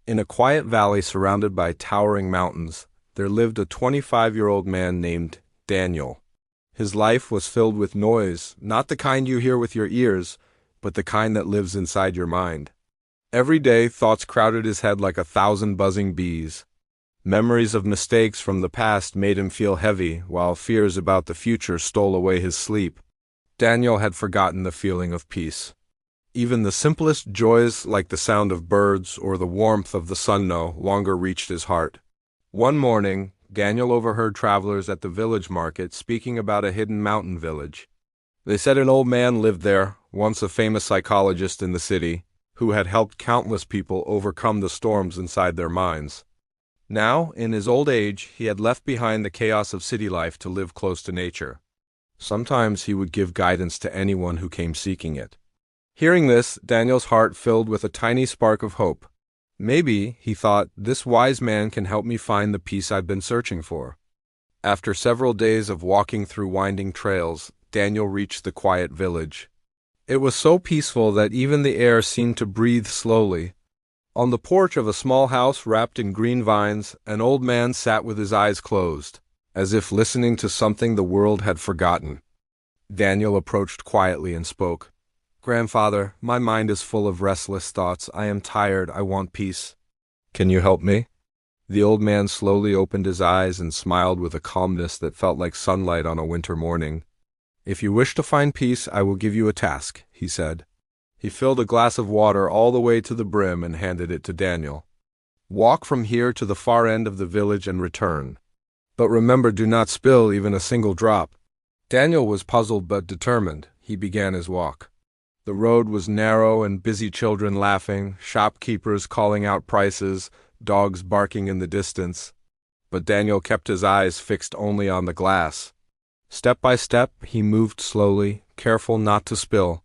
In a quiet valley surrounded by towering mountains, there lived a 25-year-old man named Daniel. His life was filled with noise, not the kind you hear with your ears, but the kind that lives inside your mind. Every day, thoughts crowded his head like 1,000 buzzing bees. Memories of mistakes from the past made him feel heavy, while fears about the future stole away his sleep. Daniel had forgotten the feeling of peace. Even the simplest joys, like the sound of birds or the warmth of the sun, no longer reached his heart. One morning, Daniel overheard travelers at the village market speaking about a hidden mountain village. They said an old man lived there, once a famous psychologist in the city, who had helped countless people overcome the storms inside their minds. Now, in his old age, he had left behind the chaos of city life to live close to nature. Sometimes he would give guidance to anyone who came seeking it. Hearing this, Daniel's heart filled with a tiny spark of hope. Maybe, he thought, this wise man can help me find the peace I've been searching for. After several days of walking through winding trails, Daniel reached the quiet village. It was so peaceful that even the air seemed to breathe slowly. On the porch of a small house wrapped in green vines, an old man sat with his eyes closed, as if listening to something the world had forgotten. Daniel approached quietly and spoke. "Grandfather, my mind is full of restless thoughts. I am tired. I want peace. Can you help me?" The old man slowly opened his eyes and smiled with a calmness that felt like sunlight on a winter morning. "If you wish to find peace, I will give you a task," he said. He filled a glass of water all the way to the brim and handed it to Daniel. "Walk from here to the far end of the village and return. But remember, do not spill even a single drop." Daniel was puzzled but determined. He began his walk. The road was narrow and busy, children laughing, shopkeepers calling out prices, dogs barking in the distance. But Daniel kept his eyes fixed only on the glass. Step by step, he moved slowly, careful not to spill.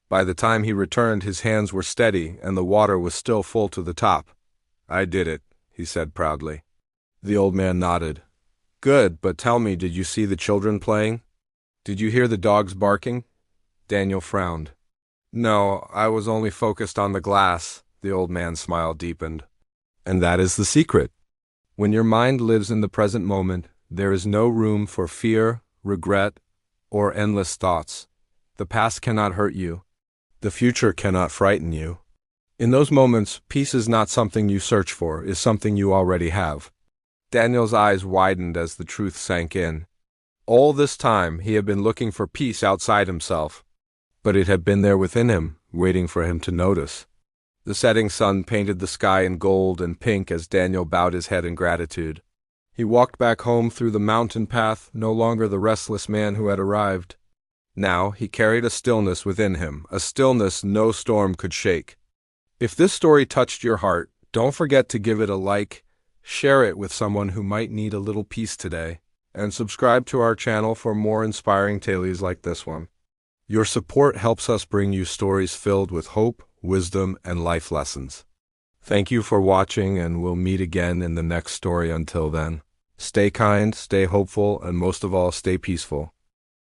By the time he returned, his hands were steady and the water was still full to the top. "I did it," he said proudly. The old man nodded. "Good, but tell me, did you see the children playing? Did you hear the dogs barking?" Daniel frowned. "No, I was only focused on the glass." The old man's smile deepened. "And that is the secret. When your mind lives in the present moment, there is no room for fear, regret, or endless thoughts. The past cannot hurt you. The future cannot frighten you. In those moments, peace is not something you search for, it is something you already have." Daniel's eyes widened as the truth sank in. All this time, he had been looking for peace outside himself, but it had been there within him, waiting for him to notice. The setting sun painted the sky in gold and pink as Daniel bowed his head in gratitude. He walked back home through the mountain path, no longer the restless man who had arrived. Now he carried a stillness within him, a stillness no storm could shake. If this story touched your heart, don't forget to give it a like, share it with someone who might need a little peace today, and subscribe to our channel for more inspiring tales like this one. Your support helps us bring you stories filled with hope, wisdom, and life lessons. Thank you for watching, and we'll meet again in the next story. Until then, stay kind, stay hopeful, and most of all, stay peaceful.